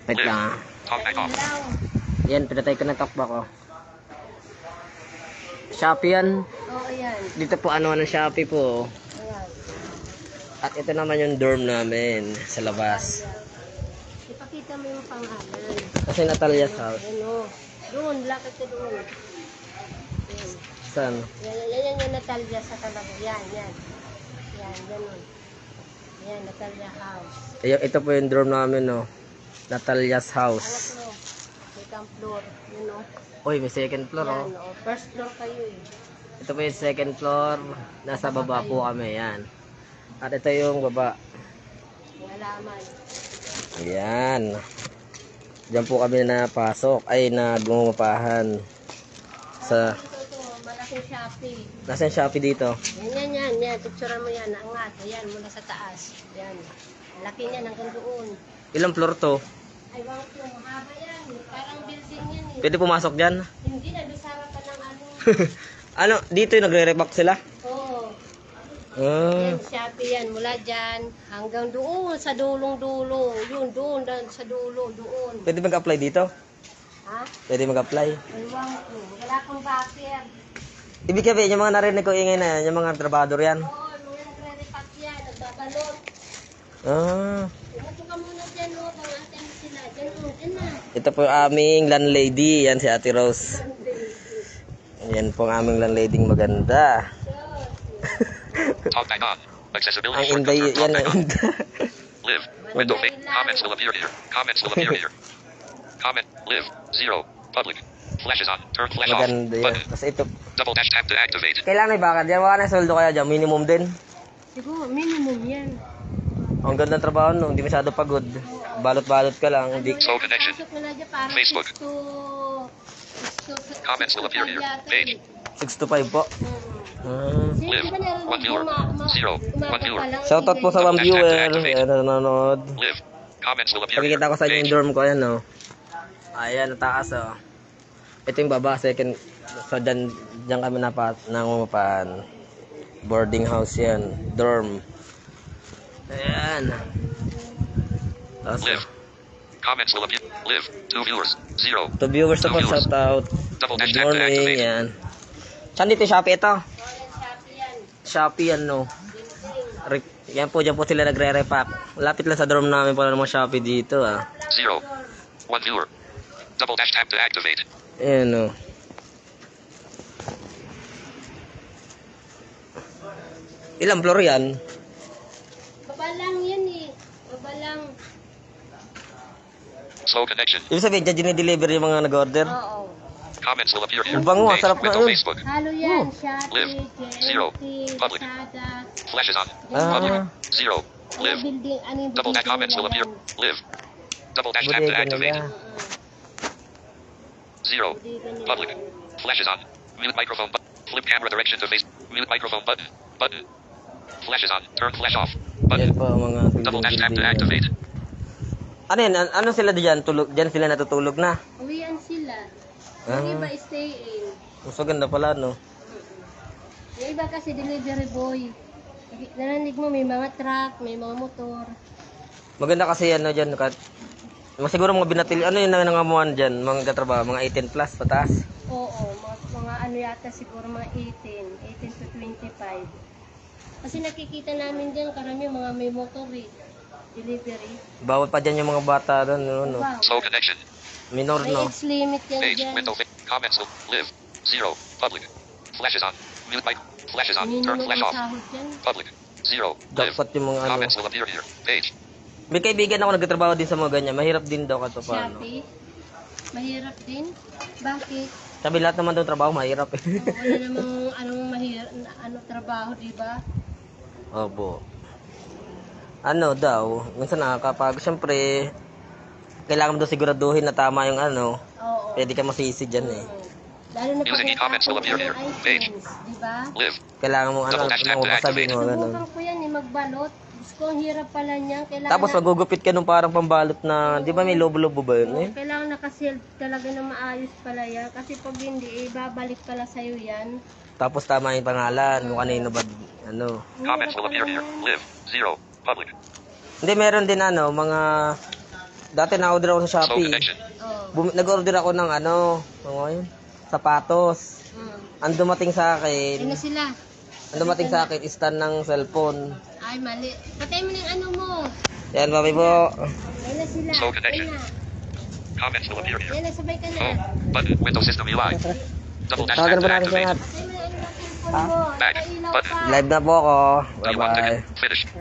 Wait lang. Talkback off. Yan, pinatay ko ng talkback oh. Shopee yan. Oo, yan. Dito po ano ng Shopee po. Ayan. At ito naman yung dorm namin sa labas. Ipakita mo yung pangalan. Kasi Natalia's house. Ano? Doon, lakad ka doon. Yan. Saan? Yan yung Natalia sa talaga. Yan. Yan, ganun. Yan, Natalia House. Ito po yung dorm namin no. Natalia's Anak house. mo, may kang floor. You know? Uy, may second floor oh. Yan, oh. First floor kayo eh. Ito po yung second floor. Nasa baba po kami. Yan. At ito yung baba. Yung halaman. Ayan. Diyan po kami napasok. Ay, nagumapahan. Sa... Ito, malaking Shopee. Nasaan Shopee dito? Yan. Picturean mo yan. Angat. Ayan, mula sa taas. Yan. Laki niyan hanggang doon. Ilang floor to? Ay, wang po, mahaba yan. Parang building yan eh. Pwede pumasok dyan? Hindi na, doon sa harapan ng ano. Ano, dito yung nagre-repack sila? Oo. Ah, Yan, Shopee yan. Mula dyan hanggang doon sa dulong-dulo. Yun, doon sa dulo, doon. pwede mag-apply dito? Ha? Pwede mag-apply? Ewan ko. Wala kang backer. Ibig sabihin, yung mga narinig ko ingay na yan, yung mga trabador yan. Oo, mga nagre-repack yan. Nagbabalot. Ah, Umupo ka muna dyan, no? Pangatin mo sila. Dyan na. ito po yung aming landlady. Yan si Ate Rose. Yan po ang aming landlady maganda. Talkback on. Accessibility Ang shortcuts inday, are yan ang talkback on. inday. Live. Window face. Comments will appear here. Comments will appear here. Comment. Live. 0. Public. Flash is on. Turn flash off. Maganda yan. Button. Kasi ito, Double dash tab to activate. kailangan may bakad yan. Wala na soldo kaya dyan. Minimum din. Siguro, minimum yan. Ang ganda ng trabaho no. Hindi masyado pagod. Balot-balot ka lang. Hindi. Slow connection. Pasok mo na dyan, parang Facebook. Comments will appear here. Page. 6 to 5 po. Ah. Live. 1 viewer. 0. 1 viewer. Shoutout po sa mga viewer. Ayan, nanonood. Live. Comments will appear here. Pakikita ko sa inyo yung Page. dorm ko. Ayan o. Ayan, nataas o. Ito yung baba. Second. So, dyan kami nangungupahan. Boarding house yan. Dorm. Ayan. Tapos, Live. Comments will appear. Live. 2 viewers. 0. to viewers Two po, viewers. shoutout. Double dash Good tab to morning. activate. Yan. Saan dito Shopee ito? Shopee yan. Shopee yan no. Yan po, dyan po sila nagre-repack. Lapit lang sa dorm namin pala ng mga Shopee dito ah. 0. 1 viewer. Double dash tab to activate. Ayan no. Ilang floor yan? Baba lang yan eh. Baba lang. Slow connection. Ibig sabihin, dyan dinideliver yung mga nag-order? Oo. Comments will appear here. Ang bango, Page. sarap na Window yun. Facebook. Halo yan. Live. Shopee, 0. KFC, Public. Lazada. Flash is on. Ah. Public. 0. Ano Live. building, ano yung Double dash building comments will nila appear. yan? Live. Double dash tab to Bodega activate. nila. 0. Bodega nila Public. yan. Flash is on. Mute microphone button. Flip camera direction to face. Mute microphone button. Button. Flash is on. Turn flash off. Yan Button. po ang mga Double dash tab to building. activate. Ano yan? Ano sila dyan? Tulog? Dyan sila natutulog na? Uwian sila. Ah. Yung iba stay in. Mas maganda pala no? Yung iba kasi delivery boy. Narinig mo may mga truck, may mga motor. Maganda kasi ano dyan. Siguro mga binatil. Ano yung nangangamuhan dyan? Mga katrabaho? Mga 18 plus pataas? Oo, mga ano yata siguro mga 18 to 25. Kasi nakikita namin dyan karami mga may motor eh. Delivery. Bawal pa dyan yung mga bata doon. No? Wow. Slow connection. Minor May no? age limit yan Page. dyan. Window. Comments will live. 0. Public. Flash is on. Mute mic. Flash is on. Turn Minimum flash ang off. sahod dyan. Public. 0. Live. Dapat yung mga ano. Comments will appear here. Page. May kaibigan ako nagtatrabaho din sa mga ganyan. Mahirap din daw kato paano. Shopee. Mahirap din. Bakit? Sabi lahat naman daw trabaho mahirap eh. Wala namang anong mahirap, ano trabaho, di ba? Opo. Ano daw, minsan nakakapagod. Siyempre, kailangan mo daw siguraduhin na tama yung ano. Oo. Pwede ka masisi dyan eh. Lalo na Using e-comments will appear here. Page. Di ba? Live. Kailangan mo ano, Double dash tab to masabi mo gano'n. Subukan ko yan eh, magbalot. Diyos ko, ang hirap pala niya. Kailangan Tapos magugupit ka nung parang pambalot na, di ba may lobo-lobo ba yun eh? kailangan nakasealed talaga na maayos pala yan. Kasi pag hindi, babalik pala sa'yo yan. Tapos tama yung pangalan, kung kanino ba, ano. Comments will appear here. Live. 0. Public. Hindi, meron din ano, mga Dati na-order ako sa Slow Shopee. connection. Oh. Nag-order ako ng ano yun? Sapatos. Ang dumating sa Ayun na akin, sila. stand ng cellphone. Ay, mali. Patay mo na yung ano mo. Yan, mami po. Ayun na sila. Slow connection. Ayun na. Comments will appear here. Ayun na, sabay ka na. Home. Button. Windows System UI. Double dash Tawagan tab po to natin siya activate. lahat. Patay mo na ano na cellphone mo. Back. Nailaw Button. pa. Live na po ako. Do you want to Bye-bye. finish?